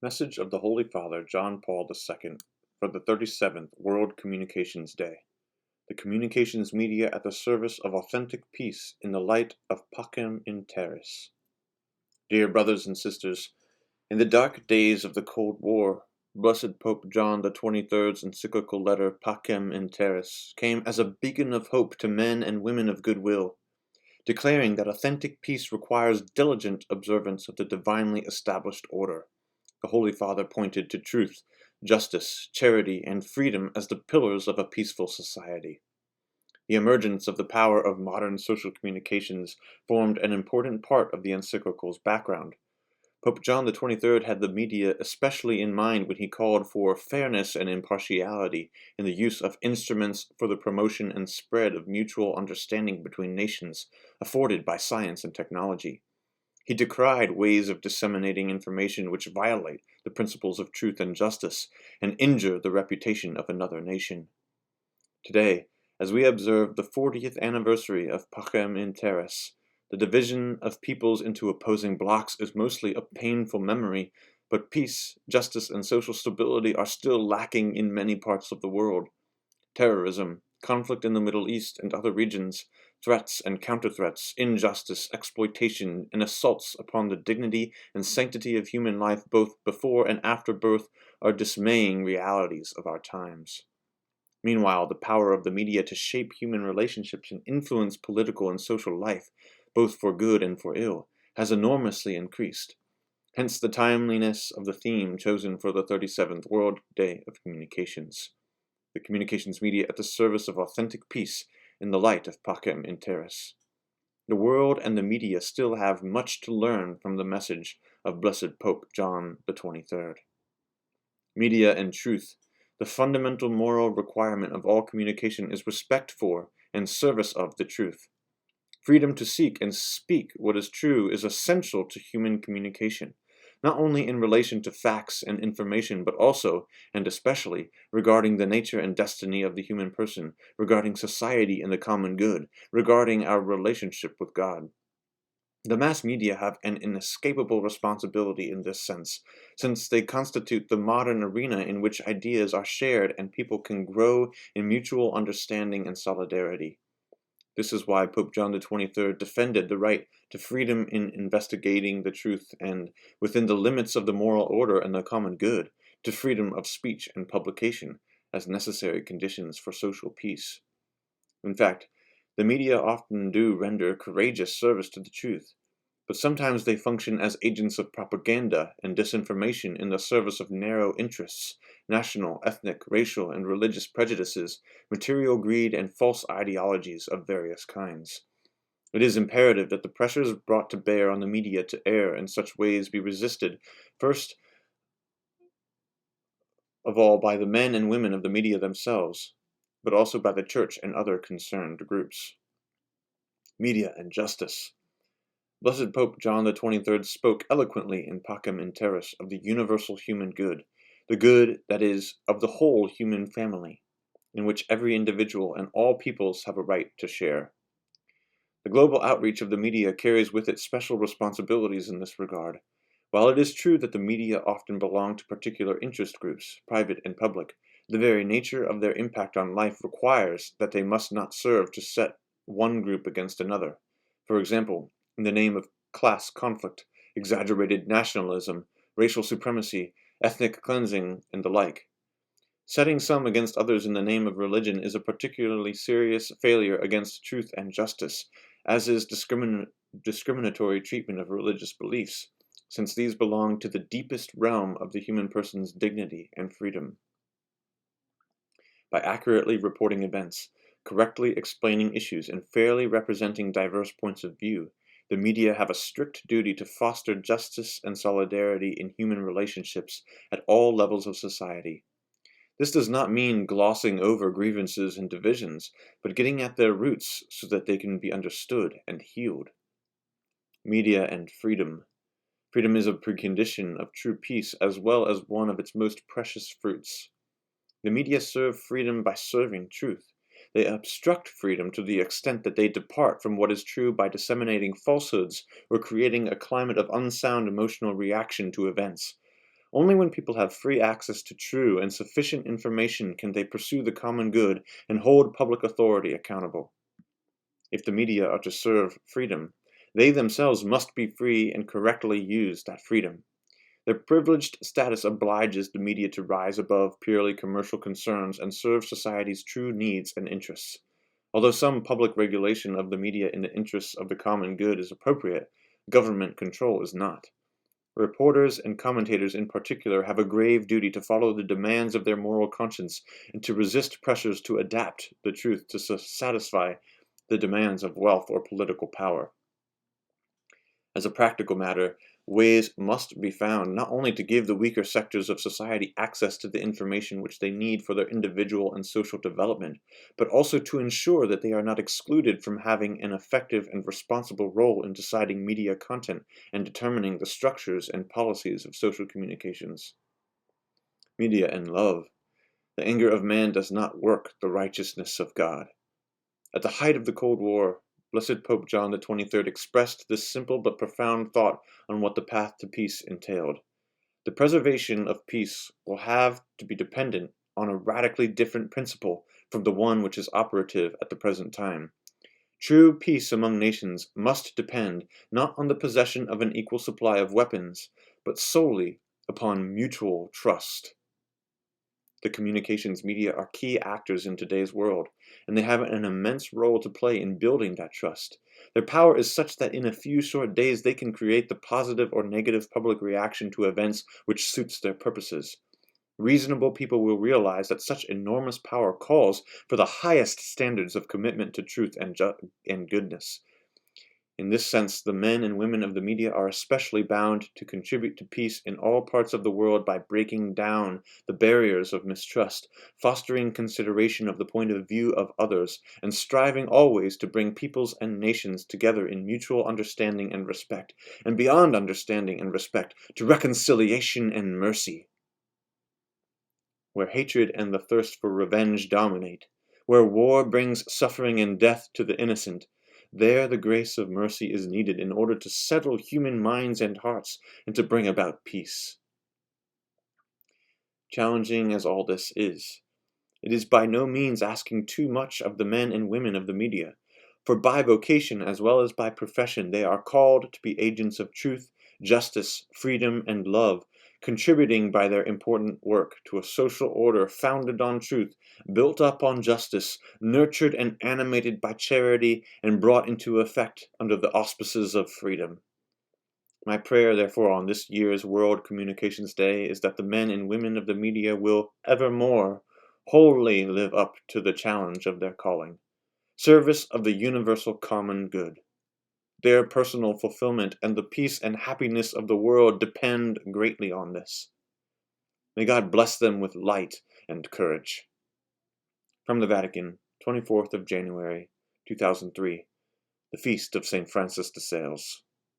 Message of the Holy Father John Paul II for the 37th World Communications Day. The communications media at the service of authentic peace in the light of Pacem in Terris. Dear brothers and sisters, in the dark days of the Cold War, Blessed Pope John the 23rd's encyclical letter Pacem in Terris came as a beacon of hope to men and women of goodwill, declaring that authentic peace requires diligent observance of the divinely established order. The Holy Father pointed to truth, justice, charity, and freedom as the pillars of a peaceful society. The emergence of the power of modern social communications formed an important part of the encyclical's background. Pope John the 23rd had the media especially in mind when he called for fairness and impartiality in the use of instruments for the promotion and spread of mutual understanding between nations afforded by science and technology. He decried ways of disseminating information which violate the principles of truth and justice and injure the reputation of another nation. Today, as we observe the 40th anniversary of Pacem in Terris, the division of peoples into opposing blocs is mostly a painful memory, but peace, justice, and social stability are still lacking in many parts of the world. Terrorism, conflict in the Middle East and other regions, threats and counter-threats, injustice, exploitation, and assaults upon the dignity and sanctity of human life both before and after birth are dismaying realities of our times. Meanwhile, the power of the media to shape human relationships and influence political and social life, both for good and for ill, has enormously increased. Hence the timeliness of the theme chosen for the 37th World Day of Communications. The communications media at the service of authentic peace in the light of Pacem in Terris. The world and the media still have much to learn from the message of Blessed Pope John the 23rd. Media and truth. The fundamental moral requirement of all communication is respect for and service of the truth. Freedom to seek and speak what is true is essential to human communication, not only in relation to facts and information, but also, and especially, regarding the nature and destiny of the human person, regarding society and the common good, regarding our relationship with God. The mass media have an inescapable responsibility in this sense, since they constitute the modern arena in which ideas are shared and people can grow in mutual understanding and solidarity. This is why Pope John the 23rd defended the right to freedom in investigating the truth and, within the limits of the moral order and the common good, to freedom of speech and publication as necessary conditions for social peace. In fact, the media often do render courageous service to the truth, but sometimes they function as agents of propaganda and disinformation in the service of narrow interests, national, ethnic, racial, and religious prejudices, material greed, and false ideologies of various kinds. It is imperative that the pressures brought to bear on the media to err in such ways be resisted, first of all by the men and women of the media themselves, but also by the Church and other concerned groups. Media and justice. Blessed Pope John the 23rd spoke eloquently in Pacem in Terris of the universal human good, the good, that is, of the whole human family, in which every individual and all peoples have a right to share. The global outreach of the media carries with it special responsibilities in this regard. While it is true that the media often belong to particular interest groups, private and public, the very nature of their impact on life requires that they must not serve to set one group against another. For example, in the name of class conflict, exaggerated nationalism, racial supremacy, ethnic cleansing, and the like. Setting some against others in the name of religion is a particularly serious failure against truth and justice, as is discriminatory treatment of religious beliefs, since these belong to the deepest realm of the human person's dignity and freedom. By accurately reporting events, correctly explaining issues, and fairly representing diverse points of view, the media have a strict duty to foster justice and solidarity in human relationships at all levels of society. This does not mean glossing over grievances and divisions, but getting at their roots so that they can be understood and healed. Media and freedom. Freedom is a precondition of true peace as well as one of its most precious fruits. The media serve freedom by serving truth. They obstruct freedom to the extent that they depart from what is true by disseminating falsehoods or creating a climate of unsound emotional reaction to events. Only when people have free access to true and sufficient information can they pursue the common good and hold public authority accountable. If the media are to serve freedom, they themselves must be free and correctly use that freedom. Their privileged status obliges the media to rise above purely commercial concerns and serve society's true needs and interests. Although some public regulation of the media in the interests of the common good is appropriate, government control is not. Reporters and commentators in particular have a grave duty to follow the demands of their moral conscience and to resist pressures to adapt the truth to satisfy the demands of wealth or political power. As a practical matter, ways must be found not only to give the weaker sectors of society access to the information which they need for their individual and social development, but also to ensure that they are not excluded from having an effective and responsible role in deciding media content and determining the structures and policies of social communications. Media and love. The anger of man does not work the righteousness of God. At the height of the Cold War, Blessed Pope John XXIII expressed this simple but profound thought on what the path to peace entailed. The preservation of peace will have to be dependent on a radically different principle from the one which is operative at the present time. True peace among nations must depend not on the possession of an equal supply of weapons, but solely upon mutual trust. The communications media are key actors in today's world, and they have an immense role to play in building that trust. Their power is such that in a few short days they can create the positive or negative public reaction to events which suits their purposes. Reasonable people will realize that such enormous power calls for the highest standards of commitment to truth and goodness. In this sense, the men and women of the media are especially bound to contribute to peace in all parts of the world by breaking down the barriers of mistrust, fostering consideration of the point of view of others, and striving always to bring peoples and nations together in mutual understanding and respect, and beyond understanding and respect, to reconciliation and mercy. Where hatred and the thirst for revenge dominate, where war brings suffering and death to the innocent, there the grace of mercy is needed in order to settle human minds and hearts and to bring about peace. Challenging as all this is, it is by no means asking too much of the men and women of the media, for by vocation as well as by profession they are called to be agents of truth, justice, freedom, and love, contributing by their important work to a social order founded on truth, built up on justice, nurtured and animated by charity, and brought into effect under the auspices of freedom. My prayer, therefore, on this year's World Communications Day is that the men and women of the media will evermore wholly live up to the challenge of their calling, service of the universal common good. Their personal fulfillment and the peace and happiness of the world depend greatly on this. May God bless them with light and courage. From the Vatican, 24th of January, 2003, the Feast of St. Francis de Sales.